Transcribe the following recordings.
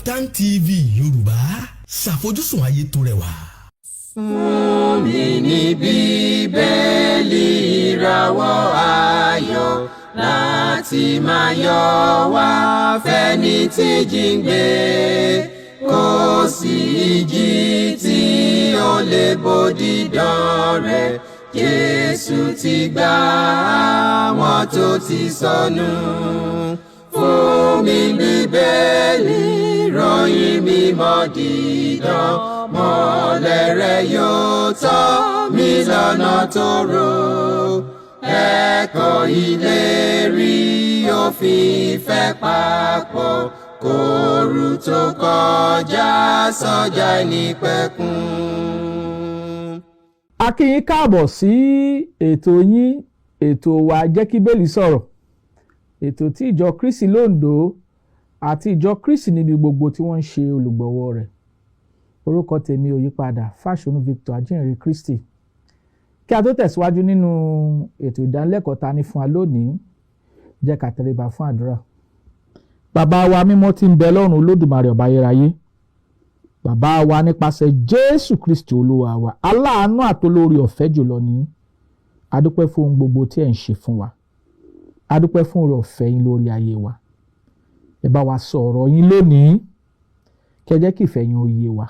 Kaftan TV Yorùbá, ṣàfojúsùn ayé tó rẹwà. Fún mi ní Bíbélì ìràwọ̀ ayọ̀ láti máa yọ̀ wá fẹ́ni tí jíǹgbé, kò sí ìjì tí ó lè bòdì dán rẹ̀. Jésù ti gbà àwọn tó ti sọnù. Fún mi Bíbélì ìròyìn mímọ́ dídán, mọ́lẹ̀ rẹ̀ yóò tọ́ mi lọ́nà tòrò. Ẹ̀kọ́ ìlérí òfin ìfẹ́ papọ̀, kóru tó kọjá sọ́jà ìnípẹ̀kun. A kí yín káàbọ̀ sí ètò yín, ètò wa Jẹ́ kí Bíbélì sọ̀rọ̀. Ètò tí ìjọ Kristi l'Oǹdó àti ìjọ Kristi níbi gbogbo tí wọ́n ń ṣe olùgbọ̀wọ́ rẹ̀. Orúkọ tèmi ò yípadà, Fáṣọ̀nù Victor Ajínrere Kristi. Kí a tó tẹ̀síwájú nínú ètò ìdánilẹ́kọ̀ọ́ ta ní fún wa lónìí, jẹ́ ká tẹríba fún àdúrà. Bàbá wa mímọ́ tí ń bẹ lọ́run, Olódùmarè ọba ayérayé. Bàbá wa nípasẹ̀ Jésù Kristi Olúwa wa, aláàánú àtolórí ọ̀fẹ́ jùlọ ni. A dúpẹ́ fún ohun gbogbo tí ẹ̀ ń ṣe fún wa. A dúpẹ́ fún oore ọ̀fẹ́ yín lórí ayé wa. Ẹ bá wa sọ ọ̀rọ̀ yín lónìí, kí ẹ jẹ́ kí ìfẹ́ yín ó yé wa.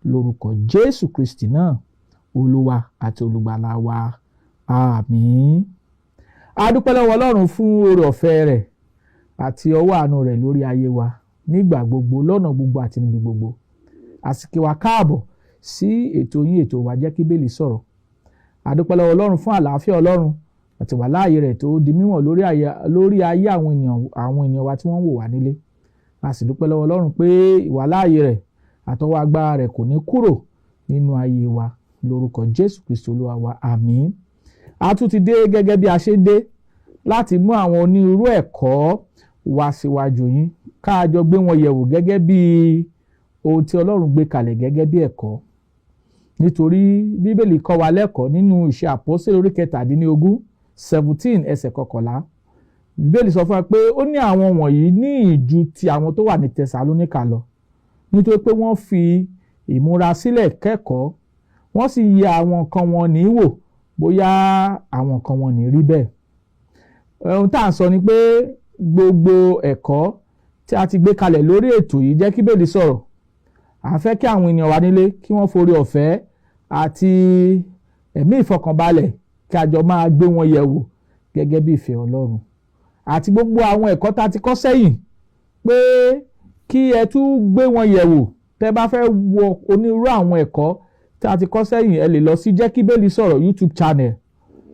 Lórúkọ Jésù Kristi náà, Olúwa àti olùgbàlà wa. Àmín. A dúpẹ́ lọ́wọ́ Ọlọ́run fún oore ọ̀fẹ́ rẹ̀ àti ọwọ́ àánú rẹ̀ lórí ayé wa nígbà gbogbo, lọ́nà gbogbo àti níbi gbogbo. A sì kí wa káàbọ̀ sí ètò yín, ètò wa Jẹ́ kí Bíbélì sọ̀rọ̀. A dúpẹ́ lọ́wọ́ Ọlọ́run fún àlàáfíà Ọlọ́run àti wà láàyè rẹ̀ tó di mímọ̀ lórí ayé àwọn ènìyàn wa tí wọ́n ń wò wá nílé. A sì dúpẹ́ lọ́wọ́ Ọlọ́run pé ìwà láàyè rẹ̀ àtọwọ́ agbára rẹ̀ kò ní kúrò nínú ayé wa. Lórúkọ Jésù Kristi Olúwa wa. Àmín. A tún ti dé gẹ́gẹ́ bí a ṣe dé láti mú àwọn onírúurú ẹ̀kọ́ wá síwájú yín, ká jọ gbé wọn yẹ̀wò gẹ́gẹ́ bí ohun tí Ọlọ́run gbé kalẹ̀ gẹ́gẹ́ bí ẹ̀kọ́. Nítorí Bíbélì kọ́ wa lẹ́kọ̀ọ́ nínú Ìṣe Àpọ́stélì orí 17 ẹsẹ̀ 11. Bíbélì sọ fún wa pé ó ní àwọn wọ̀nyí ní ìjù ti àwọn tó wà ní Tẹsalóníkà lọ, nítorí pé wọ́n fi ìmúra sílẹ̀ kẹ́kọ̀ọ́, wọ́n sì yẹ àwọn nǹkan wọn ní wò bóyá àwọn nǹkan wọn ní rí bẹ́ẹ̀. Ohun tá à ń sọ ni pé gbogbo ẹ̀kọ́ tí a ti gbé kalẹ̀ lórí ètò yìí Jẹ́ kí Bíbélì sọ̀rọ̀, à ń fẹ́ kí àwọn ènìyàn wa nílé kí wọ́n forí ọ̀fẹ́ àti ẹ̀mí ìfọkànbalẹ̀ kí a jọ máa gbé wọn yẹ̀wò gẹ́gẹ́ bí ìfẹ́ Ọlọ́run. Àti gbogbo àwọn ẹ̀kọ́ tá a ti kọ́ sẹ́yìn pé kí ẹ tún gbé wọn yẹ̀wò. Tẹ́ bá fẹ́ wo onírúurú àwọn ẹ̀kọ́ tí a ti kọ́ sẹ́yìn, ẹ lè lọ sí Jẹ́ kí Bíbélì sọ̀rọ̀ YouTube channel.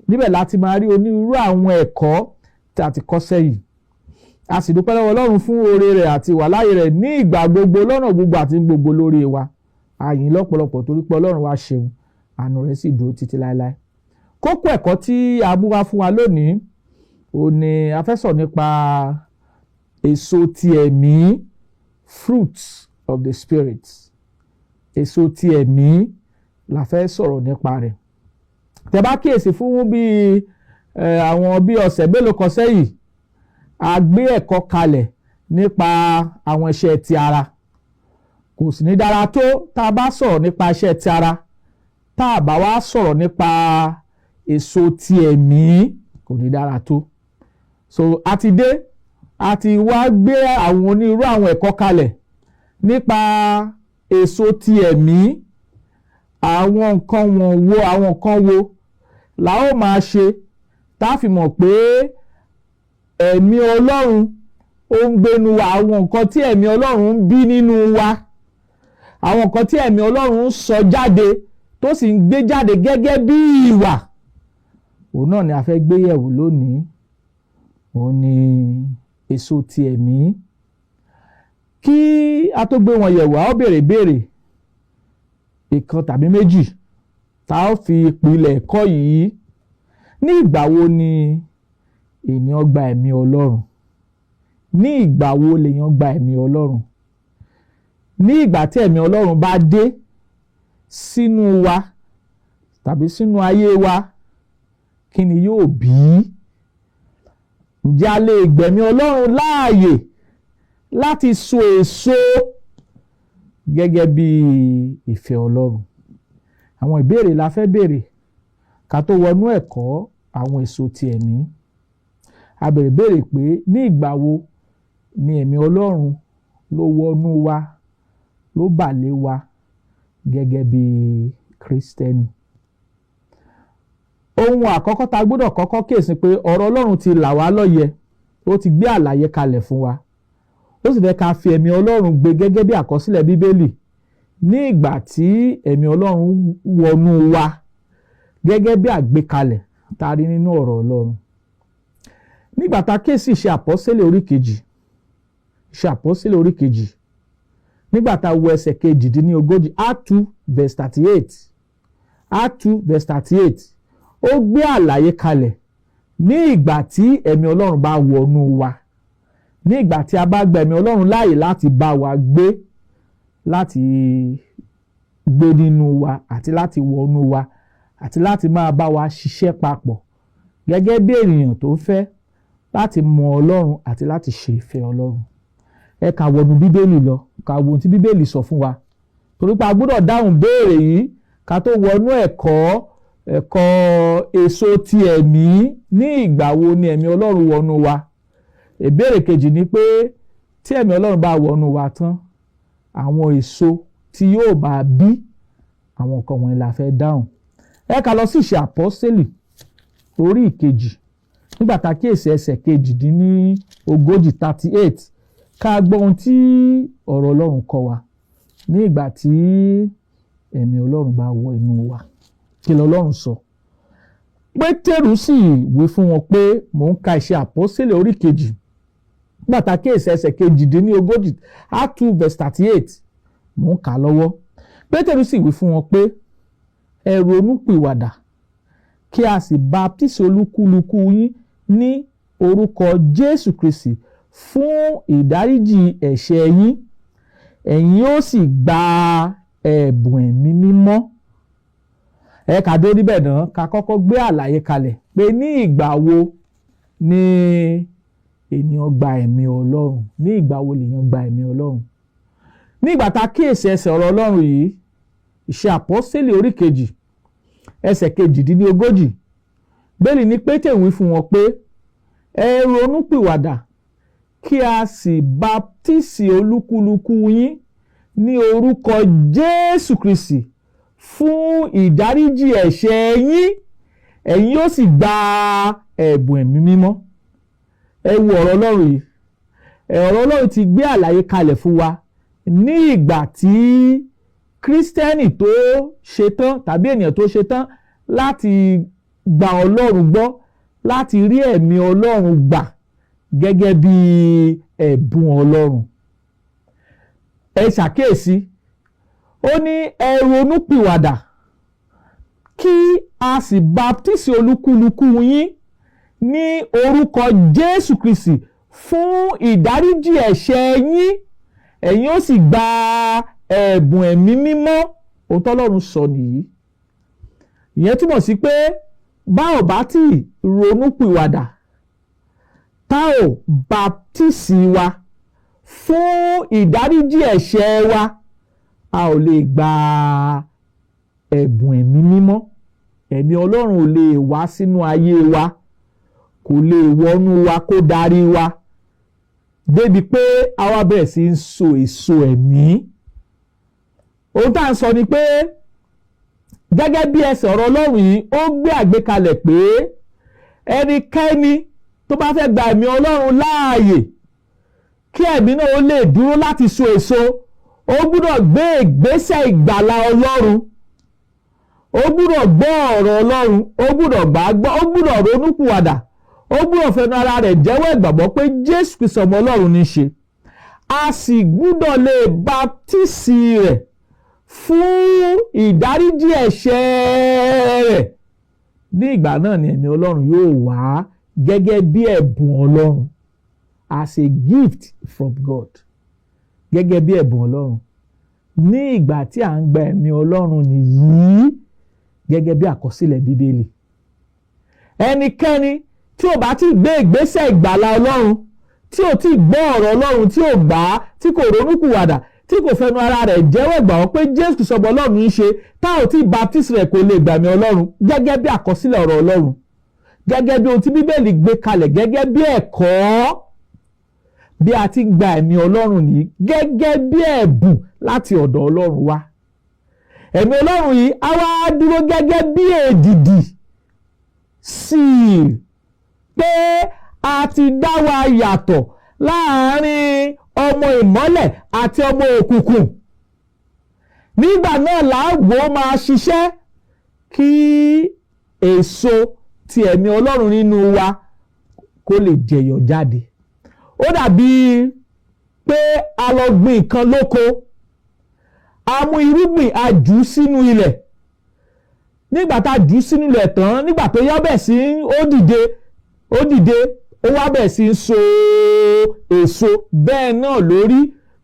Níbẹ̀ láti máa rí onírúurú àwọn ẹ̀kọ́ tí a ti kọ́ sẹ́yìn. A sì dúpẹ́ lọ́wọ́ Ọlọ́run fún oore rẹ̀ àti ìwàláyé rẹ̀ ní ìgbà gbogbo, lọ́nà gbogbo àti gbogbo lórí wa. A yìn lọ́pọ̀lọpọ̀ torí pé Ọlọ́run wa ṣeun, àánú rẹ̀ sì dúró títí láéláé. Kókó ẹ̀kọ́ tí a mú wá fún wa lónìí, ó ní a fẹ́ sọ̀rọ̀ nípa èso ti ẹ̀mí, fruits of the spirit. Èso ti ẹ̀mí la fẹ́ sọ̀rọ̀ nípa rẹ̀. Tẹ́ bá kíyèsí fún bí ọ̀sẹ̀ mélòó kan sẹ́yìn, a gbé ẹ̀kọ́ kalẹ̀ nípa àwọn iṣẹ́ ti ara. Kò sì ní dára tó tá a bá sọ̀rọ̀ nípa iṣẹ́ ti ara, tá a bá wá sọ̀rọ̀ nípa èso ti ẹ̀mí, kò ní dára tó. So a ti wá gbé àwọn onírúurú àwọn ẹ̀kọ́ kalẹ̀ nípa èso ti ẹ̀mí. Àwọn nǹkan wo la ó máa ṣe tá a fi mọ̀ pé ẹ̀mí Ọlọ́run ó ń gbénu wa, àwọn nǹkan tí ẹ̀mí Ọlọ́run ń bí nínú wa, àwọn nǹkan tí ẹ̀mí Ọlọ́run ń sọ jáde tó sì ń gbé jáde gẹ́gẹ́ bí ìwà. Òun náà ni a fẹ́ gbé yẹ̀wò lónìí. Òun ni èso ti ẹ̀mí. Kí a tó gbé wọn yẹ̀wò, a ó béèrè ìkan tàbí méjì tá a ó fi ìpìlẹ̀ ẹ̀kọ́ yìí. Ní ìgbà wo ni ènìyàn gba ẹ̀mí Ọlọ́run? Ní ìgbà wo lèèyàn gba ẹ̀mí Ọlọ́run? Ní ìgbà tí ẹ̀mí Ọlọ́run bá dé sínú wa tàbí sínú ayé wa, kí ni yóò bí? Ǹjẹ́ a lè gbẹ̀mí Ọlọ́run láàyè láti so èso gẹ́gẹ́ bí ìfẹ́ Ọlọ́run. Àwọn ìbéèrè la fẹ́ béèrè ká tó wọnú ẹ̀kọ́ àwọn èso ti ẹ̀mí. A béèrè pé ní ìgbà wo ni ẹ̀mí Ọlọ́run ló wọnú wa, ló bà lé wa gẹ́gẹ́ bí Kristẹni. Ohun àkọ́kọ́ tá gbọ́dọ̀ kọ́kọ́ kíyèsí pé ọ̀rọ̀ Ọlọ́run ti là wá lóye, ó ti gbé àlàyé kalẹ̀ fún wa. Ó sì fẹ́ ká fi ẹ̀mí Ọlọ́run gbé gẹ́gẹ́ bí àkọsílẹ̀ Bíbélì ní ìgbà tí ẹ̀mí Ọlọ́run wọnú wa gẹ́gẹ́ bí àgbékalẹ̀ tá a rí nínú ọ̀rọ̀ Ọlọ́run. Nígbà tá a kíyèsí Iṣẹ́ Àpọ́sítélì orí kejì, Iṣẹ́ Àpọ́sítélì orí kejì, nígbà tá a wo ẹsẹ̀ 42, Act 2 verse 38, Act 2 verse 38, ó gbé àlàyé kalẹ̀ ní ìgbà tí ẹ̀mí Ọlọ́run bá wọnú wa, ní ìgbà tí a bá gba ẹ̀mí Ọlọ́run láàyè láti bá wa gbé, láti gbé nínú wa àti láti wọnú wa àti láti máa bá wa ṣiṣẹ́ papọ̀ gẹ́gẹ́ bí ènìyàn tó fẹ́ láti mọ Ọlọ́run àti láti ṣe ìfẹ́ Ọlọ́run. Ẹ ká wọnú Bíbélì lọ, ká wo ohun tí Bíbélì sọ fún wa, torí pé a gbọ́dọ̀ dáhùn béèrè yìí ká tó wọnú ẹ̀kọ́ èso ti ẹ̀mí. Ní ìgbà wo ni ẹ̀mí Ọlọ́run wọnú wa? Ìbéèrè kejì ni pé tí ẹ̀mí Ọlọ́run bá wọnú wa tán, àwọn èso tí yóò bá bí, àwọn nǹkan wọ̀nyí la fẹ́ dáhùn. Ẹ ká lọ sí Iṣẹ́ Àpọ́sítélì orí ìkejì, nígbà tá a kíyèsí ẹsẹ̀ 42, 38, ká gbọ́ ohun tí ọ̀rọ̀ Ọlọ́run kọ́ wa ní ìgbà tí ẹ̀mí Ọlọ́run bá wọ inú wa. Kí lọ́lọ́run sọ? Pétérù sì wí fún wọn pé, mò ń ka Iṣẹ́ Àpọ́sítélì orí kejì, nígbà tá a kíyèsí ẹsẹ̀ 42, Act 2 verse 38, mò ń kà á lọ́wọ́. Pétérù sì wí fún wọn pé, ẹ ronúpìwàdà kí a sì baptisi olúkúlùkù yín ní orúkọ Jésù Kristi fún ìdáríjì ẹ̀ṣẹ̀ yín, ẹ̀yin ó sì gba ẹ̀bùn ẹ̀mí mímọ́. Ẹ ká dé níbẹ̀ náà ká kọ́kọ́ gbé àlàyé kalẹ̀ pé ní ìgbà wo ni ènìyàn gba ẹ̀mí Ọlọ́run, ní ìgbà wo lèèyàn gba ẹ̀mí Ọlọ́run. Ní ìgbà tá a kíyèsí ẹsẹ̀ ọ̀rọ̀ Ọlọ́run yìí, Iṣẹ́ Àpọ́sítélì orí kejì, ẹsẹ̀ 42, bẹ́ẹ̀ ni Pétérù wí fún wọn pé, ẹ ronúpìwàdà kí a sì baptisi olúkúlùkù yín ní orúkọ Jésù Kristi fún ìdáríjì ẹ̀ṣẹ̀ yín, ẹ̀yin yóò sì gba ẹ̀bùn ẹ̀mí mímọ́. Ẹ wo ọ̀rọ̀ Ọlọ́run yìí. Ọ̀rọ̀ Ọlọ́run ti gbé àlàyé kalẹ̀ fún wa ní ìgbà tí Kristẹni tó ṣetán tàbí ènìyàn tó ṣetán láti gba Ọlọ́run gbọ́, láti rí ẹ̀mí Ọlọ́run gbà gẹ́gẹ́ bí ẹ̀bùn Ọlọ́run. Ẹ ṣàkíyèsí, ó ní ẹ ronúpìwàdà kí a sì baptisi olúkúlùkù yín ní orúkọ Jésù Kristi fún ìdáríjì ẹ̀ṣẹ̀ yín, ẹ̀yin ó sì gba ẹ̀bùn ẹ̀mí mímọ́. Ohun t'Ọlọ́run sọ nìyí. Ìyẹn túmọ̀ sí pé bá ò bá tí ronúpìwàdà, tá ò baptisi wa fún ìdáríjì ẹ̀ṣẹ̀ wa, a ò lè gba ẹ̀bùn ẹ̀mí mímọ́. Ẹ̀mí Ọlọ́run ò lè wá sínú ayé wa, kò lè wọnú wa kó darí wa débi pé a wá bẹ̀rẹ̀ sí ń so èso ẹ̀mí. Ohun tá à ń sọ ni pé gẹ́gẹ́ bí ẹsẹ̀ ọ̀rọ̀ Ọlọ́run yìí, ó gbé àgbékalẹ̀ pé ẹnikẹ́ni tó bá fẹ́ gba ẹ̀mí Ọlọ́run láàyè kí ẹ̀mí náà ó lè dúró láti so èso, ó gbúdọ̀ gbé ìgbésẹ̀ ìgbàlà Ọlọ́run, ó gbúdọ̀ gbọ́ ọ̀rọ̀ Ọlọ́run, ó gbúdọ̀ gbàgbọ́, ó gbúdọ̀ ronúpìwàdà, ó gbúdọ̀ fẹnu ara rẹ̀ jẹ́wọ́ ìgbàgbọ́ pé Jésù Kristi ọmọ Ọlọ́run ní í ṣe. A sì gbúdọ̀ lè baptisi rẹ̀ fún ìdáríjì ẹ̀ṣẹ̀ rẹ̀. Ní ìgbà náà ni ẹ̀mí Ọlọ́run yóò wá gẹ́gẹ́ bí ẹ̀bùn Ọlọ́run, as a gift from God, gẹ́gẹ́ bí ẹ̀bùn Ọlọ́run. Ní ìgbà tí à ń gba ẹ̀mí Ọlọ́run nìyí gẹ́gẹ́ bí àkọsílẹ̀ Bíbélì. Ẹnikẹ́ni tí ò bá ti gbé ìgbésẹ̀ ìgbàlà Ọlọ́run tí ò tí gbọ́ ọ̀rọ̀ Ọlọ́run, tí ò gbà á, tí kò ronúkúwàdà, tí kò fẹnu ara rẹ̀ jẹ́wọ́ ìgbà wọn pé Jésù sọ̀bọ̀ Ọlọ́run ń ṣe, tá ò tí baptist rẹ̀ kò lè gbàmì Ọlọ́run gẹ́gẹ́ bí àkọsílẹ̀ ọ̀rọ̀ Ọlọ́run, gẹ́gẹ́ bí ohun tí Bíbélì gbé kalẹ̀, gẹ́gẹ́ bí ẹ̀kọ́ bí a ti gba ẹ̀mí Ọlọ́run nìyí, gẹ́gẹ́ bí ẹ̀bùn láti ọ̀dọ̀ Ọlọ́run wá. Ẹ̀mí Ọlọ́run yìí á wá dúró gẹ́gẹ́ bí èdìdì sí i pé a ti dá wa yàtọ̀ láàárín ọmọ ìmọ́lẹ̀ àti ọmọ òkùnkùn. Nígbà náà làágbó máa ṣiṣẹ́ kí èso ti ẹ̀mí Ọlọ́run nínú wa kó lè jẹyọ jáde. Ó dàbí pé a lọ gbin nǹkan lóko, a mú irúgbìn a jù sínú ilẹ̀. Nígbà tá a jù sínú ilẹ̀ tán, nígbà tó yá bẹ̀ sí ó dìde ó wá bẹ̀ sí so èso. Bẹ́ẹ̀ náà lórí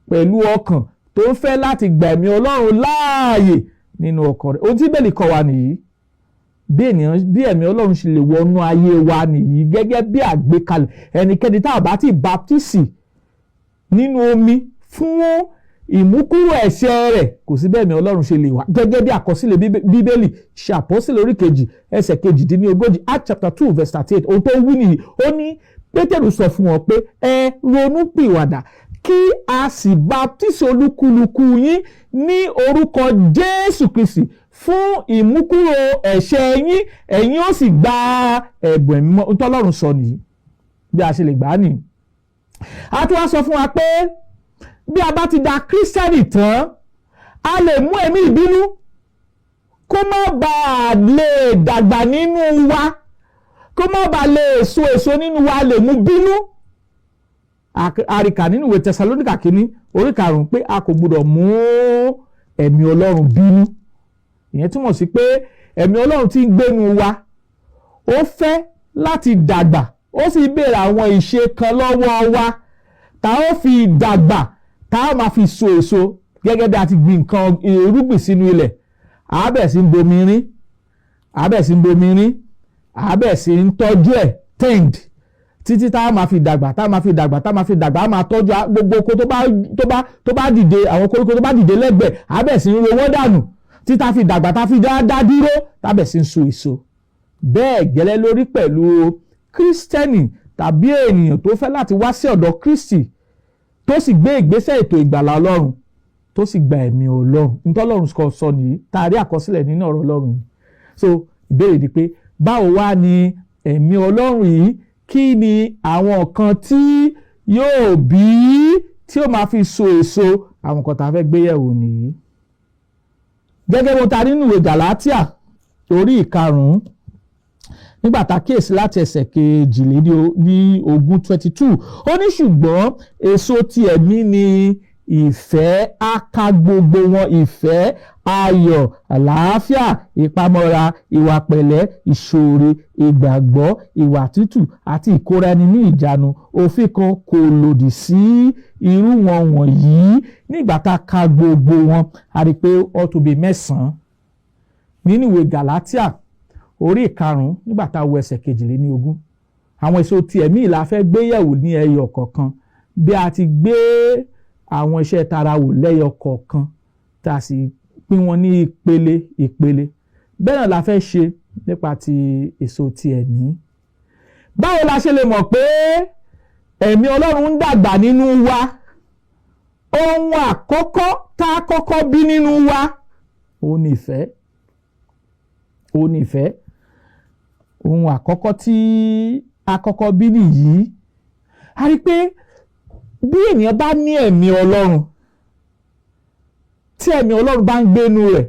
pẹ̀lú ọkàn tó ń fẹ́ láti gba ẹ̀mí Ọlọ́run láàyè nínú ọkàn rẹ̀. Ohun tí Bíbélì kọ́ wa nìyí, bí ẹ̀mí Ọlọ́run ṣe lè wọnú ayé wa nìyí, gẹ́gẹ́ bí àgbékalẹ̀. Ẹnikẹ́ni tá a bá ti baptisi nínú omi fún ìmúkúrò ẹ̀ṣẹ̀ rẹ̀, kò sí bẹ́ẹ̀ ẹ̀mí Ọlọ́run ṣe lè wá, gẹ́gẹ́ bí àkọsílẹ̀ Bíbélì ṣe Àpọ́sítélì orí 2 ẹsẹ̀ 42, Acts chapter 2 verse 38. Ohun tó wí nìyí, ó ní Pétérù sọ fún wọn pé ẹ ronúpìwàdà kí a sì baptisi olúkúlùkù yín ní orúkọ Jésù Kristi fún ìmúkúrò ẹ̀ṣẹ̀ yín, ẹ̀yin ó sì gba ẹ̀bùn ẹ̀mí mímọ́. Ohun tí Ọlọ́run sọ nìyí, bí a ṣe lè gbà á nìyí. A tún wá sọ fún wa pé bí a bá ti da Kírísítẹ́nì tán, a lè mú ẹ̀mí ìbínú kó má bàa lè dàgbà nínú wa, kó má bàa lè so èso nínú wa, lè mú bínú. Àríkà nínú ìwé Tẹsalóníkà kìíní orí 5 pé a kò gbọdọ̀ mú ẹ̀mí Ọlọ́run bínú. Ìyẹn túmọ̀ sí pé ẹ̀mí Ọlọ́run tí ń gbénu wa, ó fẹ́ láti dàgbà, ó sì béèrè àwọn ìṣe kan lọ́wọ́ wa tá ó fi dàgbà, tá a máa fi so èso. Gẹ́gẹ́ bí a ti gbin nǹkan irúgbìn sínú ilẹ̀, àbẹ̀ sí ń bomi rín, àbẹ̀ sí ń bomi rín, àbẹ̀ sí ń tọ́jú ẹ̀ tend títí tá a máa fi dàgbà, tá a máa fi dàgbà, tá a máa fi dàgbà, a máa tọ́jú gbogbo oko tó bá dìde, àwọn koríko tó bá dìde lẹ́gbẹ̀ẹ́, àbẹ̀ sí ń ro wọ́n dànù títí fi dàgbà, tá a fi dá dúró, tábẹ̀ sí ń so èso. Bẹ́ẹ̀ gẹ́lẹ́ lórí pẹ̀lú Kírísítẹ́nì tàbí ènìyàn tó fẹ́ láti wá sí ọ̀dọ̀ Kristi, tó sì gbé ìgbésẹ̀ ètò ìgbàlà Ọlọ́run, tó sì gba ẹ̀mí Ọlọ́run. Nítorí Ọlọ́run sọ nìyí, tá a rí àkọsílẹ̀ nínú ọ̀rọ̀ Ọlọ́run yìí. So ìbéèrè ni pé báwo wá ni ẹ̀mí Ọlọ́run yìí, kí ni àwọn nǹkan tí yóò bí tí ó máa fi so èso? Àwọn nǹkan tá a fẹ́ gbé yẹ̀wò nìyí. Gẹ́gẹ́ bó ta nínú ìwé Gàlátíà orí 5, nígbà tá a kíyèsí láti ẹsẹ̀ 22, ó ní ṣùgbọ́n èso ti ẹ̀mí ni ìfẹ́, aka gbogbo wọn: ìfẹ́, ayọ̀, àlàáfíà, ìpamọ́ra, ìwà pẹ̀lẹ́, ìṣoore, ìgbàgbọ́, ìwà tútù àti ìkóra ẹni ní ìjánu. Òfin kan kò lòdì sí irú wọn wọ̀nyí. Nígbà tá a ka gbogbo wọn, a rí i pé ó tó bí 9 nínú ìwé Gàlátíà orí 5, nígbà tá a wo ẹsẹ̀ 22. Àwọn èso ti ẹ̀mí la fẹ́ gbé yẹ̀wò ní ẹyọ kọ̀ọ̀kan, bí a ti gbé àwọn iṣẹ́ tara wò lẹ́yọ kọ̀ọ̀kan, tá a sì pín wọn ní ìpele. Bẹ́ẹ̀ náà la fẹ́ ṣe nípa ti èso ti ẹ̀mí. Báwo la ṣe lè mọ̀ pé ẹ̀mí Ọlọ́run ń dàgbà nínú wa? Ohun àkọ́kọ́ tá a kọ́kọ́ bí nínú wa, òun ni ìfẹ́. Ohun àkọ́kọ́ tí a kọ́kọ́ bí nìyí. A rí pé bí ènìyàn bá ní ẹ̀mí Ọlọ́run, tí ẹ̀mí Ọlọ́run bá ń gbénu rẹ̀,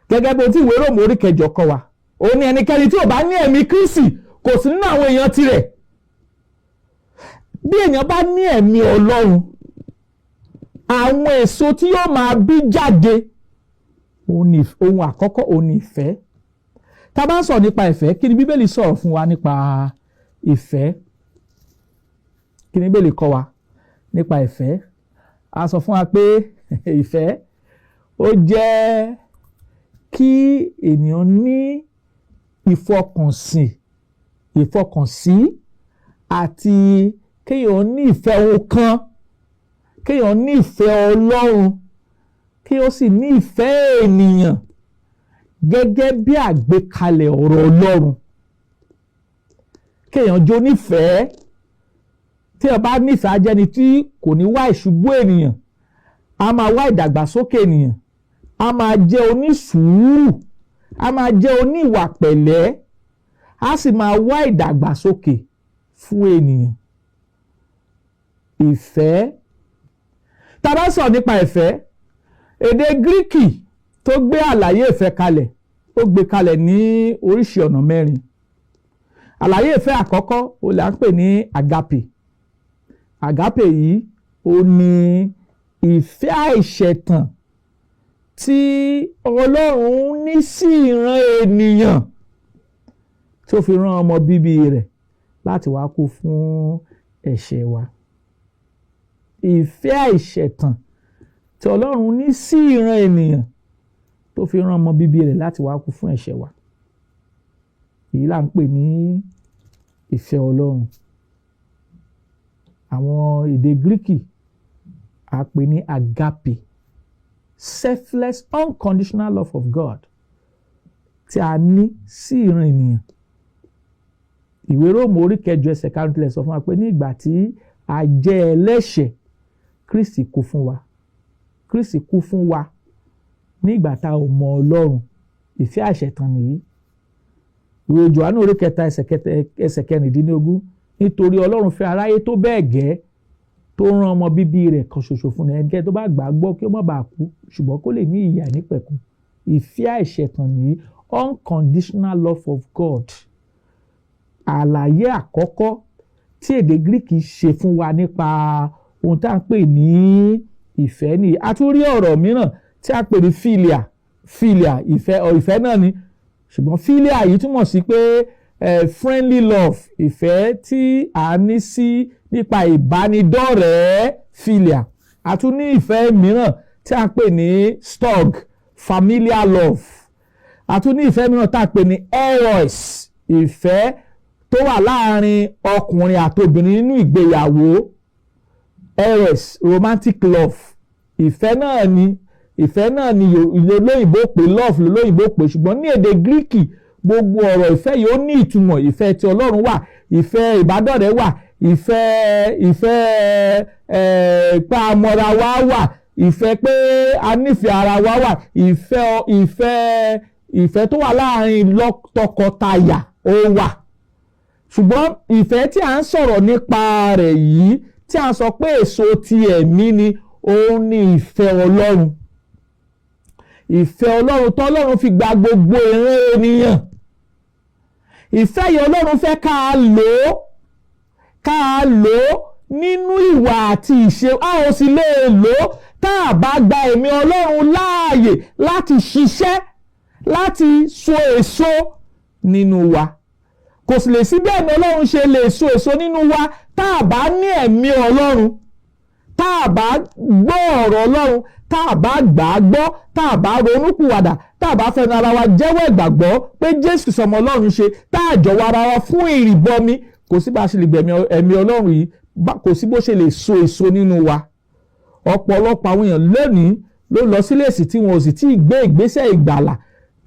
gẹ́gẹ́ bí tí ìwé Róòmù orí 8 kọ́ wa, òun ni ẹnikẹ́ni tí ò bá ní ẹ̀mí Kristi kò sí nínú àwọn èèyàn tirẹ̀. Bí ènìyàn bá ní ẹ̀mí Ọlọ́run, àwọn èso tí yóò máa bí jáde, ohun àkọ́kọ́ òun ni ìfẹ́. Tá a bá ń sọ̀rọ̀ nípa ìfẹ́, kí ni Bíbélì sọ̀rọ̀ fún wa nípa ìfẹ́? Kí ni Bíbélì kọ́ wa nípa ìfẹ́? A sọ fún wa pé ìfẹ́ ó jẹ́ kí ènìyàn ní ìfọkànsí àti kéèyàn ní ìfẹ́ ohun kan, kéèyàn ní ìfẹ́ Ọlọ́run, kéèyàn sì ní ìfẹ́ ènìyàn gẹ́gẹ́ bí àgbékalẹ̀ ọ̀rọ̀ Ọlọ́run. Kéèyàn jó nífẹ̀ẹ́, tí ẹ bá nífẹ̀ẹ́ ajẹ́ni tí kò ní wá ìṣubú ènìyàn, a máa wá ìdàgbàsókè ènìyàn, a máa jẹ́ onísùúrù, a máa jẹ́ oníwà pẹ̀lẹ́, a sì máa wá ìdàgbàsókè fún ènìyàn. Ìfẹ́. Tá a bá sọ̀rọ̀ nípa ìfẹ́, èdè Gíríkì tó gbé àlàyé ìfẹ́ kalẹ̀, ó gbé kalẹ̀ ní oríṣi ọ̀nà mẹ́rin. Àlàyé ìfẹ́ àkọ́kọ́ ó là ń pè ní agape. Agape yìí ó ní ìfẹ́ àìṣẹ̀tàn tí Ọlọ́run ní sí ìran ènìyàn tó fi rán ọmọ bíbí rẹ̀ láti wá kú fún ẹ̀ṣẹ̀ wa. Ìfẹ́ àìṣẹ̀tàn tí Ọlọ́run ní sí ìran ènìyàn tó fi rán ọmọ bíbí rẹ̀ láti wá kú fún ẹ̀ṣẹ̀ wa. Èyí là ń pè ní ìfẹ́ Ọlọ́run. Àwọn èdè Gíríkì a pè ní agape, selfless unconditional love of God tí a ní sí ìran ènìyàn. Ìwé Róòmù orí 8 ẹsẹ̀ 5 sọ fún wa pé ní ìgbà tí a jẹ́ ẹlẹ́ṣẹ̀, Kristi kú fún wa. Kristi kú fún wa ní ìgbà tá ò mọ Ọlọ́run. Ìfẹ́ àìṣẹ̀tàn nìyí. Ìwé Jòhánù orí 3 ẹsẹ̀ 16, nítorí Ọlọ́run fẹ́ aráyé tó bẹ́ẹ̀ gẹ́ tó rán ọmọ bíbí rẹ̀ kan ṣoṣo fún ẹnikẹ́ni tó bá gbàgbọ́ kí ó má bàa kú ṣùgbọ́n kó lè ní ìyè àìnípẹ̀kun. Ìfẹ́ àìṣẹ̀tàn nìyí, unconditional love of God. Àlàyé àkọ́kọ́ tí èdè Gíríkì ṣe fún wa nípa ohun tá à ń pè ní ìfẹ́ nìyí. A tún rí ọ̀rọ̀ mìíràn tí a pè ní philia, ìfẹ́ náà ni, ṣùgbọ́n philia yìí túmọ̀ sí pé friendly love, ìfẹ́ tí a ní sí nípa ìbánidọ́rẹ̀ẹ́, philia. A tún ní ìfẹ́ mìíràn tí a pè ní storge, familial love. A tún ní ìfẹ́ mìíràn tí a pè ní eros, ìfẹ́ tó wà láàrin ọkùnrin àtobìnrin nínú ìgbéyàwó. Eros, romantic love. Ìfẹ́ náà ni olóyìnbó pè love, lolóyìnbó pè, ṣùgbọ́n ní èdè Gíríkì gbogbo ọ̀rọ̀ ìfẹ́ yìí ó ní ìtumọ̀. Ìfẹ́ tí Ọlọ́run wà, ìfẹ́ ìbádọ́rẹ̀ẹ́ wà, ìfẹ́ pé a mọ̀ra wa wà, ìfẹ́ pé a nífẹ̀ẹ́ ara wa wà, ìfẹ́ tó wà láàrin tọkọtaya ó wà. Ṣùgbọ́n ìfẹ́ tí a ń sọ̀rọ̀ nípa rẹ̀ yìí, tí a sọ pé èso ti ẹ̀mí ni, òun ni ìfẹ́ Ọlọ́run. Ìfẹ́ Ọlọ́run tọ́lọ́run fi gba gbogbo ìran ènìyàn. Ìfẹ́ yìí Ọlọ́run fẹ́ ká lò ó nínú ìwà àti ìṣe. A ò sì lè lò ó tá a bá gba ẹ̀mí Ọlọ́run láàyè láti ṣiṣẹ́, láti so èso nínú wa. Kò sì lè sí bí ẹ̀mí Ọlọ́run ṣe lè so èso nínú wa tá a bá ní ẹ̀mí Ọlọ́run, tá a bá gbọ́ ọ̀rọ̀ Ọlọ́run, tá a bá gbà á gbọ́, tá a bá ronúpìwàdà, tá a bá fẹnu ara wa jẹ́wọ́ ìgbàgbọ́ pé Jésù sọmọ Ọlọ́run ṣe, tá a jọ̀wọ́ ara wa fún ìrìbọmi, kò sí bá a ṣe lè gbẹ̀mí ẹ̀mí Ọlọ́run yìí, kò sí bó ṣe lè so èso nínú wa. Ọ̀pọ̀lọpọ̀ àwọn èèyàn lónìí ló lọ sílé ìsìn tí wọn ò sì tí ì gbé ìgbésẹ̀ ìgbàlà.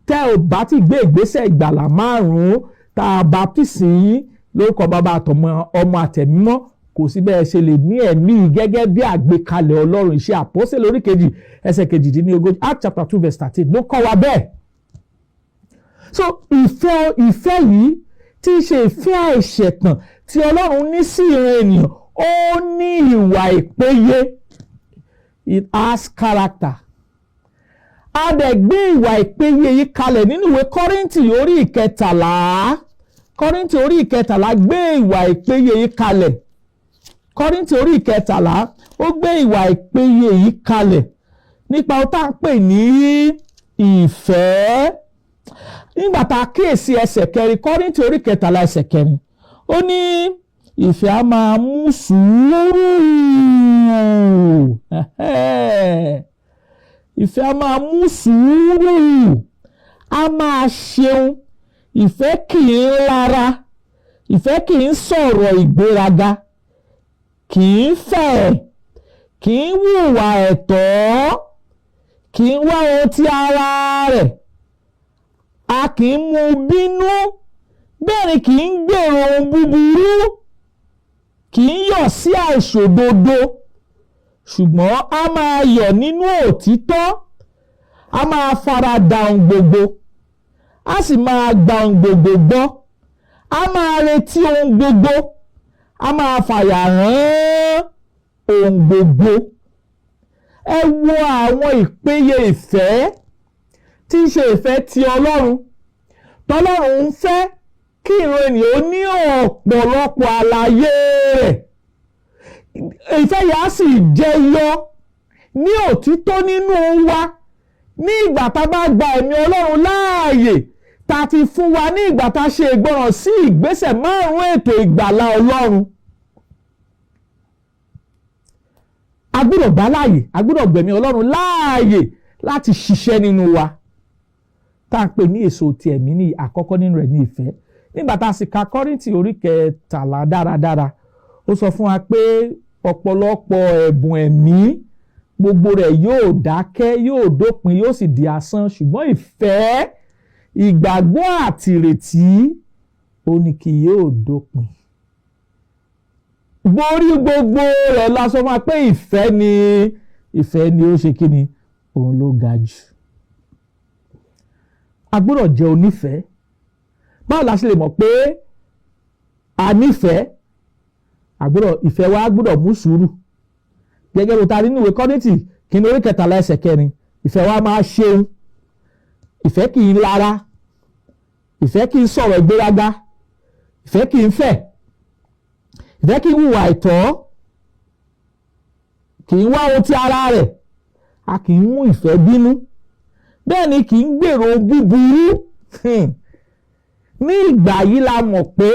Tẹ́ ò bá ti gbé ìgbésẹ̀ ìgbàlà 5 tá a baptisi yín lórúkọ Bàbá àtọmọ ọmọ àtẹ̀mímọ́, kò sí bẹ́ẹ̀ ṣe lè ní ẹ̀mí gẹ́gẹ́ bí àgbékalẹ̀ Ọlọ́run. Iṣẹ́ Àpọ́sítélì orí 2 ẹsẹ̀ 28, Acts chapter 2 verse 13 ló kọ́ wa bẹ́ẹ̀. So ìfẹ́ yìí tí í ṣe ìfẹ́ àìṣẹ̀tàn tí Ọlọ́run ní sí ìran ènìyàn, ó ní ìwà ìpéye. It has character. A dẹ̀ gbé ìwà ìpéye yìí kalẹ̀ nínú ìwé Kọ́ríńtì orí 13. Kọ́ríńtì orí 13 gbé ìwà ìpéye yìí kalẹ̀. Kọ́ríńtì orí 13 ó gbé ìwà ìpéye yìí kalẹ̀ nípa ohun tá à ń pè ní ìfẹ́. Nígbà tá a kíyèsí ẹsẹ̀ 4, Kọ́ríńtì orí 13 ẹsẹ̀ 4, ó ní ìfẹ́ a máa mú sùúrù. Ìfẹ́ a máa mú sùúrù, a máa ṣeun. Ìfẹ́ kì í lára, ìfẹ́ kì í sọ̀rọ̀ ìgbéraga, kì í fẹ̀, kì í hùwà ẹ̀tọ́, kì í wá ohun ti ara rẹ̀, a kì í mú bínú, bẹ́ẹ̀ ni kì í gbèrò ohun búburú, kì í yọ̀ sí àìṣòdodo, ṣùgbọ́n a máa yọ̀ nínú òtítọ́, a máa farada ohun gbogbo, a sì máa gba ohun gbogbo gbọ́, a máa retí ohun gbogbo, a máa fàyà rán ohun gbogbo. Ẹ wo àwọn ìpéye ìfẹ́ tí í ṣe ìfẹ́ ti Ọlọ́run. Tọ́lọ́run ń fẹ́ kí ìran ènìyàn ó ní ọ̀pọ̀lọpọ̀ àlàyé rẹ̀. Ìfẹ́ yà sì jẹyọ ní òtítọ́ nínú wa ní ìgbà tá a bá gba ẹ̀mí Ọlọ́run láàyè tá a ti fún wa ní ìgbà tá a ṣe ìgbọràn sí ìgbésẹ̀ 5 ètò ìgbàlà Ọlọ́run. A gbọ́dọ̀ gbà láàyè, a gbọ́dọ̀ gbẹ̀mí Ọlọ́run láàyè láti ṣiṣẹ́ nínú wa. Tá à ń pè ní èso ti ẹ̀mí ní àkọ́kọ́ nínú rẹ̀ ní ìfẹ́. Nígbà tá a sì ka Kọ́ríńtì orí 13 dáradára, ó sọ fún wa pé ọ̀pọ̀lọpọ̀ ẹ̀bùn ẹ̀mí gbogbo rẹ̀ yóò dákẹ́, yóò dópin, yóò sì di asán, ṣùgbọ́n ìfẹ́, ìgbàgbọ́ àti ìrètí ó ní kì yóò dópin. Borí gbogbo rẹ̀ la sọ fún wa pé ìfẹ́ ni ó ṣe kí ni, òun ló ga jù. A gbọ́dọ̀ jẹ́ onífẹ̀ẹ́. Báwo la ṣe lè mọ̀ pé a nífẹ̀ẹ́? Ìfẹ́ wa gbọ́dọ̀ mú sùúrù. Gẹ́gẹ́ bó ta rí nínú ìwé Kọ́ríńtì kìíní orí 13 ẹsẹ̀ 4, ìfẹ́ wa máa ṣeun, ìfẹ́ kì í lara, ìfẹ́ kì í sọ̀rọ̀ ìgbéraga, ìfẹ́ kì í fẹ̀, ìfẹ́ kì í hùwà àìtọ́, kì í wá ohun ti ara rẹ̀, a kì í mú ìfẹ́ bínú, bẹ́ẹ̀ ni kì í gbèrò búburú. Ní ìgbà yìí la mọ̀ pé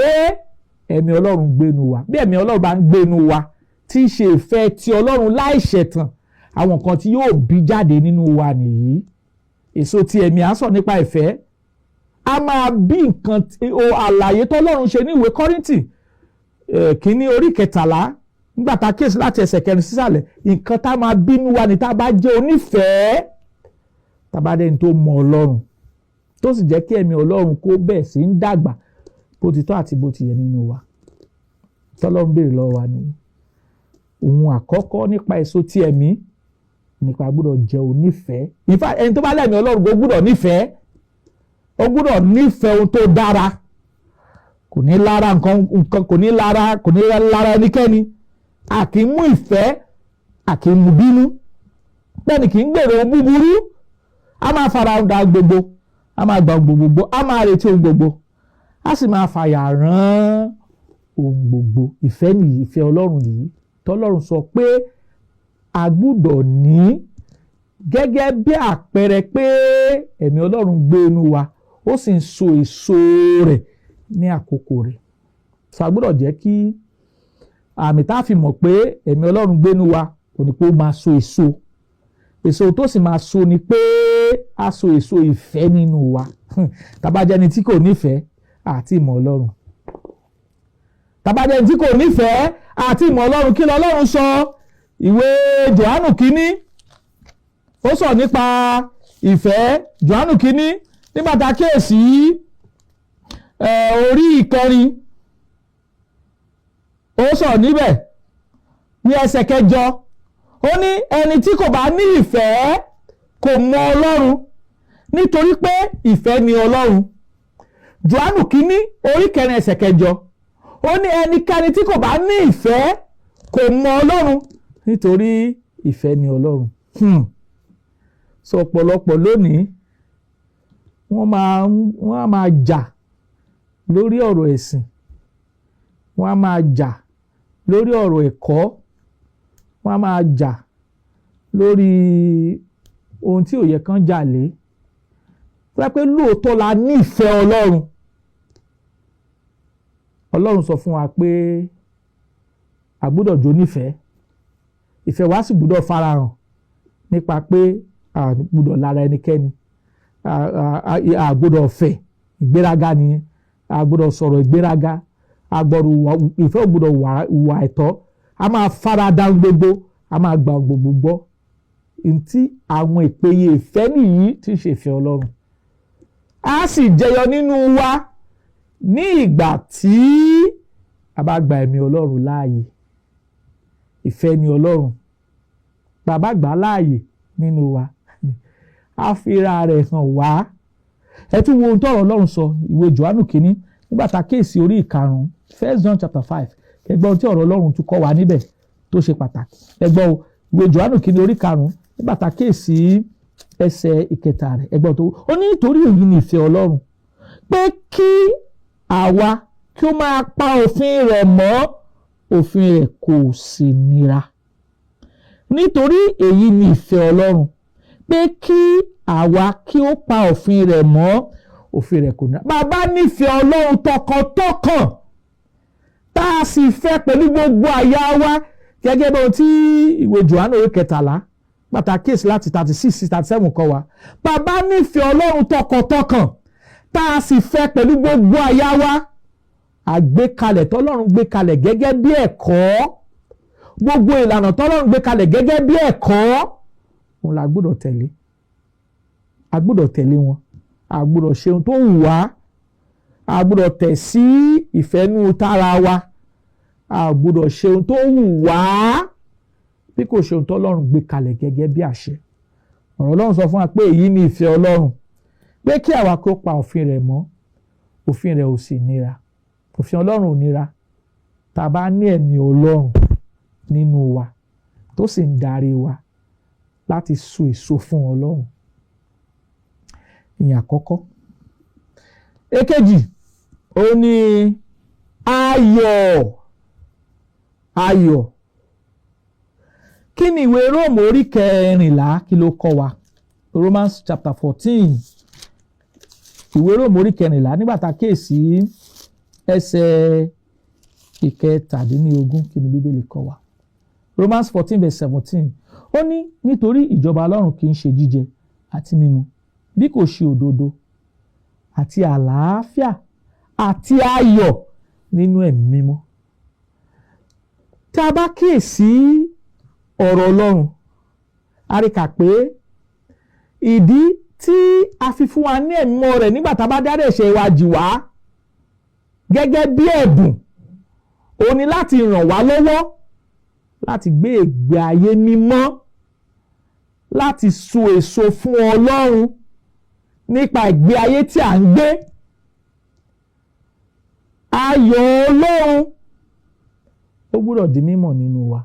ẹ̀mí Ọlọ́run gbénu wa. Bí ẹ̀mí Ọlọ́run bá ń gbénu wa, tí í ṣe ìfẹ́ ti Ọlọ́run láìṣẹ̀tàn, àwọn nǹkan tí yóò bí jáde nínú wa nìyí. Èso ti ẹ̀mí à ń sọ nípa ìfẹ́. A máa bí nǹkan àlàyé tọ́lọ́run ṣe ní ìwé Kọ́ríńtì kìíní orí 13 nígbà tá a kíyèsí láti ẹsẹ̀ 4 sísàlẹ̀, nǹkan tá a máa bínú wa ni tá a bá jẹ́ onífẹ̀ẹ́, tá a bá dẹ́ni tó mọ Ọlọ́run, tó sì jẹ́ kí ẹ̀mí Ọlọ́run kó bẹ́ẹ̀ sí ń dàgbà bó ti tọ́ àti bó ti yẹ nínú wa. Tọ́lọ́run béèrè lọ́wọ́ wa ní ohun àkọ́kọ́ nípa èso ti ẹ̀mí, nípa gbọ́dọ̀ jẹ́ onífẹ̀ẹ́. In fact, ẹni tó bá lẹ́mìí Ọlọ́run kó gbọ́dọ̀ nífẹ̀ẹ́, ó gbọ́dọ̀ nífẹ̀ẹ́ ohun tó dára, kò ní lára nǹkan, kò ní lára ẹnikẹ́ni, a kì í mú ìfẹ́, a kì í mú bínú, bẹ́ẹ̀ ni kì í gbèrò búburú, a máa farada gbogbo, a máa gba ohun gbogbo, a máa retí ohun gbogbo, a sì máa fàyà rán ohun gbogbo. Ìfẹ́ nìyí, ìfẹ́ Ọlọ́run nìyí, tọ́lọ́run sọ pé a gbọ́dọ̀ ní gẹ́gẹ́ bí àpẹẹrẹ pé ẹ̀mí Ọlọ́run gbé inú wa, ó sì ń so èso rẹ̀ ní àkókò rẹ̀. So a gbọ́dọ̀ jẹ́ kí àmì tá a fi mọ̀ pé ẹ̀mí Ọlọ́run gbé inú wa kò ní pé ó máa so èso. Èso tó sì máa so ni pé a so èso ìfẹ́ nínú wa. Tàbájẹ́ni tí kò nífẹ̀ẹ́ àti ìmọ̀ Ọlọ́run. Tàbájẹ́ni tí kò nífẹ̀ẹ́ àti ìmọ̀ Ọlọ́run, kí l'Ọlọ́run sọ? Ìwé Jòhánù kínní, ó sọ nípa ìfẹ́. Jòhánù kínní nígbà tá a kíyèsí orí 4, ó sọ níbẹ̀ ní ẹsẹ̀ 8, ó ní ẹni tí kò bá ní ìfẹ́ kò mọ Ọlọ́run, nítorí pé ìfẹ́ ni Ọlọ́run. Jòhánù kínní orí 4 ẹsẹ̀ 8, ó ní ẹnikẹ́ni tí kò bá ní ìfẹ́ kò mọ Ọlọ́run, nítorí ìfẹ́ ni Ọlọ́run. So ọ̀pọ̀lọpọ̀ lónìí wọ́n á máa jà lórí ọ̀rọ̀ ẹ̀sìn, wọ́n á máa jà lórí ọ̀rọ̀ ẹ̀kọ́, wọ́n á máa jà lórí ohun tí ò yẹ kán jà lé. Pé lóòótọ́ la ní ìfẹ́ Ọlọ́run. Ọlọ́run sọ fún wa pé a gbọ́dọ̀ jó nífẹ̀ẹ́. Ìfẹ́ wa sì gbọ́dọ̀ farahàn nípa pé a gbọ́dọ̀ lára ẹnikẹ́ni, a gbọ́dọ̀ fẹ̀ ìgbéraga nìyẹn, a gbọ́dọ̀ sọ̀rọ̀ ìgbéraga, ìfẹ́ gbọ́dọ̀ wà ẹ̀tọ́, a máa farada gbogbo, a máa gba gbogbo gbọ́. Ntí àwọn ìpèyè ìfẹ́ nìyí tí ń ṣe ìfẹ́ Ọlọ́run. A sì jẹyọ nínú wa ní ìgbà tí a bá gba ẹ̀mí Ọlọ́run láàyè. Ìfẹ́ ni Ọlọ́run. Bàbá gbà láàyè nínú wa. A fira rẹ̀ hàn wá. Ẹ tún wo ohun tọ́rọ̀ Ọlọ́run sọ, ìwé Jòhánù kìíní nígbà tá a kéèsì orí 5, 1 John chapter 5. Ẹgbọ́n tí ọ̀rọ̀ Ọlọ́run tún kọ́ wa níbẹ̀ tó ṣe pàtàkì. Ẹgbọ́n ìwé Jòhánù kìíní orí 5 nígbà tá a kéèsì ẹsẹ̀ ìkẹta rẹ̀. Ẹgbọ́n tó ó ní nítorí èyí ni ìfẹ́ Ọlọ́run, pé kí àwa kí ó máa pa òfin rẹ̀ mọ́, òfin rẹ̀ kò sì nira. Nítorí èyí ni ìfẹ́ Ọlọ́run, pé kí àwa kí ó pa òfin rẹ̀ mọ́, òfin rẹ̀ kò nira. Bàbá nífẹ̀ẹ́ Ọlọ́run tọkàntọkàn, tá a sì fẹ́ pẹ̀lú gbogbo àyà wa, gẹ́gẹ́ bí ohun tí ìwé Jòhánù orí 13 pàtàkì láti 36 sí 37 kọ́ wa. Bàbá nífẹ̀ẹ́ Ọlọ́run tọkàntọkàn, tá a sì fẹ́ pẹ̀lú gbogbo àyà wa. Àgbékalẹ̀ tọ́lọ́run gbé kalẹ̀ gẹ́gẹ́ bí ẹ̀kọ́, gbogbo ìlànà tọ́lọ́run gbé kalẹ̀ gẹ́gẹ́ bí ẹ̀kọ́, òun la gbọ́dọ̀ tẹ̀lé. A gbọ́dọ̀ tẹ̀lé wọn. A gbọ́dọ̀ ṣe ohun tó wù wá. A gbọ́dọ̀ tẹ̀ sí ìfẹ́nú tara wa. A gbọ́dọ̀ ṣe ohun tó wù wá bí kò ṣe ohun tọ́lọ́run gbé kalẹ̀ gẹ́gẹ́ bí àṣẹ. Ọ̀rọ̀ Ọlọ́run sọ fún wa pé èyí ni ìfẹ́ Ọlọ́run, pé kí àwa kó pa òfin rẹ̀ mọ́, òfin rẹ̀ ò sì nira. Òfin Ọlọ́run ò nira. Tá a bá ní ẹ̀mí Ọlọ́run nínú wa tó sì ń darí wa láti so èso fún Ọlọ́run. Ìyẹn àkọ́kọ́. Èkejì, ó ní ayọ̀. Ayọ̀. Kí ni ìwé Róòmù orí 14 kí ló kọ́ wa? Romans chapter 14. Ìwé Róòmù orí 14 nígbà tá a kéèsì ẹsẹ̀ 17 kí ni Bíbélì kọ́ wa? Romans 14 verse 17. Ó ní nítorí ìjọba Ọlọ́run kì í ṣe jíjẹ àti mímu, bí kò ṣe òdodo àti àlàáfíà àti ayọ̀ nínú ẹ̀mí mímọ́. Tá a bá kíyèsí ọ̀rọ̀ Ọlọ́run, a rí kà pé ìdí tí a fi fún wa ní ẹ̀mí mímọ́ rẹ̀ nígbà tá a bá dárí ẹ̀ṣẹ̀ wa jì wá gẹ́gẹ́ bí ẹ̀bùn, ó ní láti ràn wá lọ́wọ́ láti gbé ìgbé ayé mímọ́, láti so èso fún Ọlọ́run nípa ìgbé ayé tí à ń gbé. Ayọ̀ Ọlọ́run ó gbọ́dọ̀ di mímọ̀ nínú wa.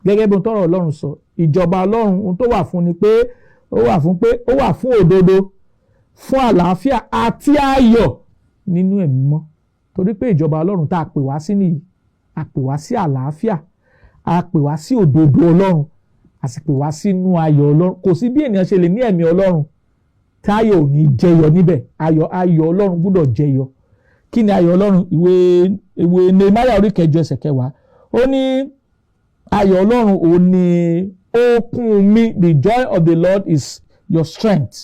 Gẹ́gẹ́ bí ohun tọ́rọ̀ Ọlọ́run sọ, ìjọba Ọlọ́run ohun tó wà fún ni pé ó wà fún òdodo, fún àlàáfíà àti ayọ̀ nínú ẹ̀mí mímọ́. Torí pé ìjọba Ọlọ́run tá a pè wá sí nìyí, a pè wá sí àlàáfíà, a pè wá sí òdodo Ọlọ́run, a sì pè wá sínú ayọ̀ Ọlọ́run. Kò sí bí ènìyàn ṣe lè ní ẹ̀mí Ọlọ́run tí ayọ̀ ò ní jẹyọ níbẹ̀. Ayọ̀ Ọlọ́run gbọ́dọ̀ jẹyọ. Kí ni ayọ̀ Ọlọ́run? Ìwé Nehemiah orí 9 ẹsẹ̀ 10. Ó ní ayọ̀ Ọlọ́run ò ní okun mi, the joy of the Lord is your strength.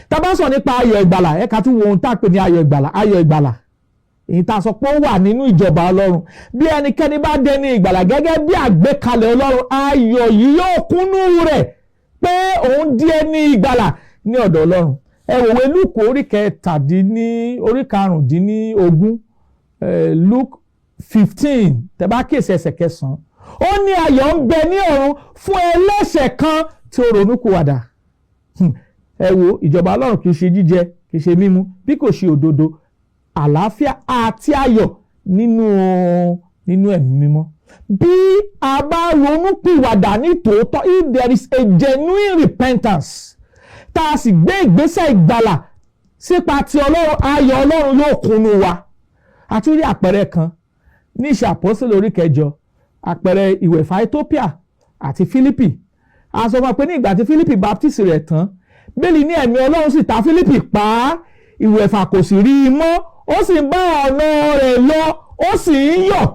Tá bá sọ nípa ayọ̀ ìgbàlà, ẹ ká tún wo ohun tá a pè ní ayọ̀ ìgbàlà. Ayọ̀ ìgbàlà, èyí tá a sọ pé ó wà nínú ìjọba Ọlọ́run. Bí ẹnikẹ́ni bá dẹni ìgbàlà gẹ́gẹ́ bí àgbékalẹ̀ Ọlọ́run, ayọ̀ yìí yóò kúnnú rẹ̀ pé òun di ẹni ìgbàlà ní ọ̀dọ̀ Ọlọ́run. Ẹ wò wé Lúùkù orí 15, Luke 15, tẹ́ bá kíyèsí ẹsẹ̀ 9. Ó ní ayọ̀ ń bẹ ní ọ̀run fún ẹlẹ́ṣẹ̀ kan tí ó ronúpìwàdà. Ẹ wo, ìjọba Ọlọ́run kì í ṣe jíjẹ, kì í ṣe mímu, bí kò ṣe òdodo, àlàáfíà àti ayọ̀ nínú ẹ̀mí mímọ́. Bí a bá ronúpìwàdà ní tòótọ́, if there is a genuine repentance, tá a sì gbé ìgbésẹ̀ ìgbàlà sípa ti Ọlọ́run, ayọ̀ Ọlọ́run yóò kúnnú wa. A tún rí àpẹẹrẹ kan ní Iṣẹ́ Àpọ́sítélì orí 8, àpẹẹrẹ ìwẹ̀fà Ethiopia àti Fílípì. A sọ fún wa pé ní ìgbà tí Fílípì baptisi rẹ̀ tán, bẹ́ẹ̀ni ní ẹ̀mí Ọlọ́run sì ta Fílípì pa, ìwẹ̀fà kò sì rí i mọ́, ó sì bá ọ̀nà rẹ̀ lọ, ó sì ń yọ̀.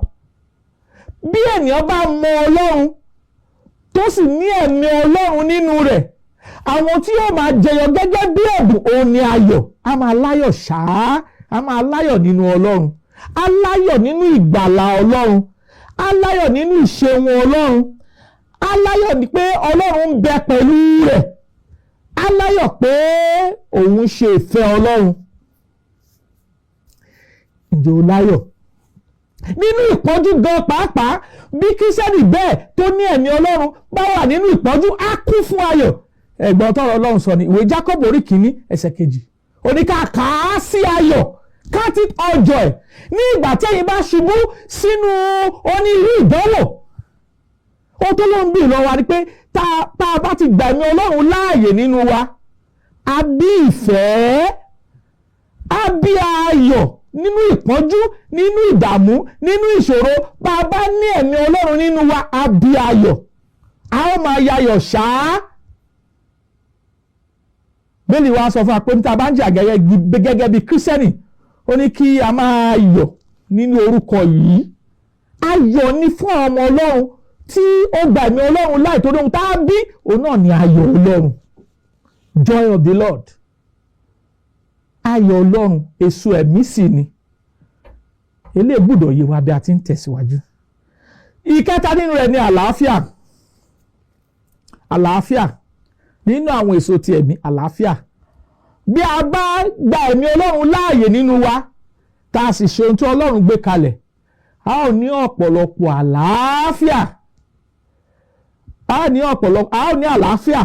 Bí ènìyàn bá mọ Ọlọ́run tó sì ní ẹ̀mí Ọlọ́run nínú rẹ̀, àwọn tí yóò máa jẹyọ gẹ́gẹ́ bí ẹ̀bùn òun ni ayọ̀. A máa láyọ̀ ṣáá, a máa láyọ̀ nínú Ọlọ́run, a láyọ̀ nínú ìgbàlà Ọlọ́run, á láyọ̀ nínú ìṣeun Ọlọ́run, á láyọ̀ ní pé Ọlọ́run ń bẹ pẹ̀lú rẹ̀, á láyọ̀ pé òun ṣe ìfẹ́ Ọlọ́run. Ǹjẹ́ o láyọ̀? Nínú ìpọ́njú gan pàápàá, bí Kírísítẹ́nì bẹ́ẹ̀ tó ní ẹ̀mí Ọlọ́run bá wà nínú ìpọ́njú, á kún fún ayọ̀. Ẹ̀gbọ́n tọ́rọ̀ Ọlọ́run sọ ní ìwé Jákọ́bù orí 1 ẹsẹ̀ 2. Ó ní ká kà á sí ayọ̀, count it all joy. Ní ìgbà tí ẹ̀yin bá ṣubú sínú onírú ìdánwò, ó tó ló ń bì lọ wa ni pé tá a bá ti gbà ẹ̀mí Ọlọ́run láàyè nínú wa, á bí ìfẹ́, á bí ayọ̀ nínú ìpọ́njú, nínú ìdààmú, nínú ìṣòro. Bá a bá ní ẹ̀mí Ọlọ́run nínú wa, á bí ayọ̀, a ó máa yayọ̀ ṣáá. Bẹ́ẹ̀ni wàá sọ fún wa pé níta bá ń jà gẹ́gẹ́ bí Kírísítẹ́nì, ó ní kí a máa yọ̀ nínú orúkọ yìí. Ayọ̀ ni fún àwọn ọmọ Ọlọ́run tí ó gba ẹ̀mí Ọlọ́run láì tó dóhun tá a bí, òun náà ni ayọ̀ Ọlọ́run. Joy of the Lord. Ayọ̀ Ọlọ́run èso ẹ̀mí sì ni. Eléyìí gbọ́dọ̀ yé wa bí a ti ń tẹ̀síwájú. Ìkẹta nínú rẹ̀ ni àlàáfíà. Àlàáfíà nínú àwọn èso ti ẹ̀mí, àlàáfíà. Bí a bá gba ẹ̀mí Ọlọ́run láàyè nínú wa, tá a sì ṣe ohun tí Ọlọ́run gbé kalẹ̀, a ó ní ọ̀pọ̀lọpọ̀ àlàáfíà. A ó ní àlàáfíà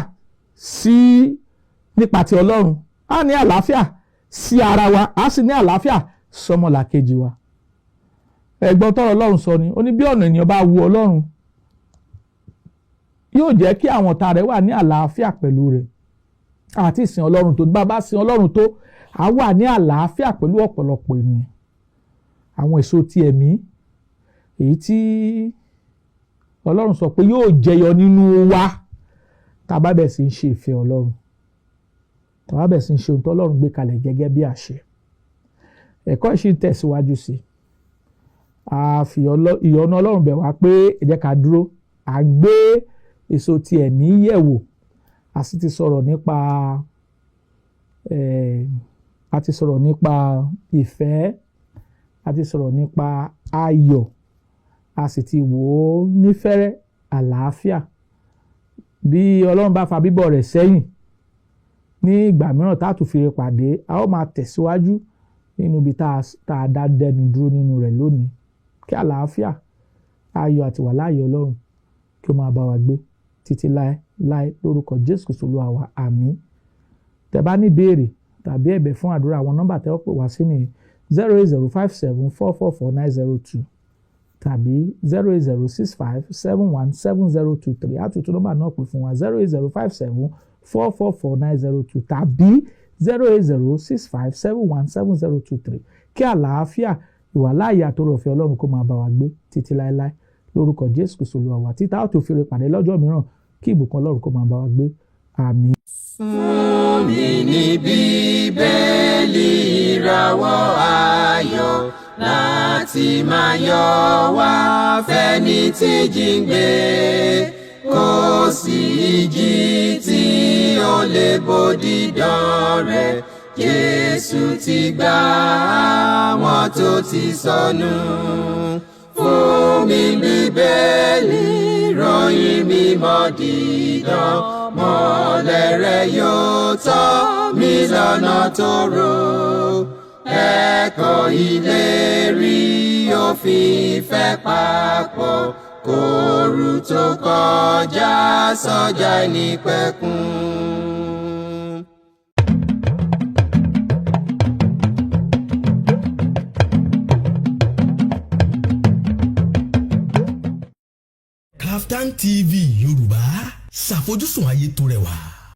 sí nípa ti Ọlọ́run. A ó ní àlàáfíà sí ara wa, a sì ní àlàáfíà sọ́mọlàkejì wa. Ẹ̀gbọ́n tọ́rọ̀ Ọlọ́run sọ ni, ó ní bí ọ̀nà ènìyàn bá wu Ọlọ́run, yóò jẹ́ kí àwọn ọ̀tá rẹ̀ wà ní àlàáfíà pẹ̀lú rẹ̀. Àti ìsìn Ọlọ́run tó, bá sin Ọlọ́run tó, a wà ní àlàáfíà pẹ̀lú ọ̀pọ̀lọpọ̀ ènìyàn. Àwọn èso ti ẹ̀mí, èyí tí Ọlọ́run sọ pé yóò jẹyọ nínú wa tá a bá bẹ̀ sí ń ṣe ìfẹ́ Ọlọ́run, tá a bá bẹ̀ sí ń ṣe ohun tí Ọlọ́run gbé kalẹ̀ gẹ́gẹ́ bí àṣẹ. Ẹ̀kọ́ yìí ṣì ń tẹ̀síwájú sí. A fi ìyọ́nú Ọlọ́run bẹ̀ wá pé ẹ jẹ́ ká dúró, à ń gbé èso ti ẹ̀mí yẹ̀wò. A sì ti sọ̀rọ̀ nípa ìfẹ́, a ti sọ̀rọ̀ nípa ayọ̀, a sì ti wò ó nífẹ̀rẹ̀ àlàáfíà. Bí Ọlọ́run bá fa bíbọ̀ rẹ̀ sẹ́yìn ní ìgbà mìíràn tá a tún fi rẹ̀ pàdé, a ó máa tẹ̀síwájú nínú ibi tá a dá dẹnu dúró nínú rẹ̀ lónìí. Kí àlàáfíà, ayọ̀ àti wàláàyè Ọlọ́run kí ó máa bá wa gbé títí láé lórúkọ Jésù Kristi Olúwa wa, àmín. Tẹ́ bá ní ìbéèrè tàbí ẹ̀bẹ̀ fún àdúrà, àwọn nọ́mbà tẹ́ ó pè wá sí ní 08057444902 tàbí 08065717023. Àtúntò nọ́mbà náà pè fún wa 08057444902 tàbí 08065717023. Kí àlàáfíà, ìwàláàyè àtòrò ọ̀fẹ́ Ọlọ́run kó máa bá wa gbé títí láéláé lórúkọ Jésù Kristi Olúwa wa, títà ó tó fi rẹ̀ pàdé lọ́jọ́ mìíràn. Kí ìbùkún Ọlọ́run kó máa bá wa gbé, àmín. Fún mi ní Bíbélì ìràwọ̀ ayọ̀ láti máa yọ̀ wá fẹ́ni tí jíǹde. Kò sí ìjì tí ó lè bòdì dán rẹ̀. Jésù ti gbà àwọn tó ti sọnù. Fún mi Bíbélì ìròyìn mímọ́ dídán, mọ́lẹ̀ rẹ̀ yóò tọ́ mi lọ́nà tóóró. Ẹ̀kọ́ ìlérí òfin ìfẹ́ papọ̀, kóòrù tó kọjá sọ́jà ìnípẹ̀kun. Kaftan TV Yorùbá, ṣàfojúsùn ayé tó rẹwà.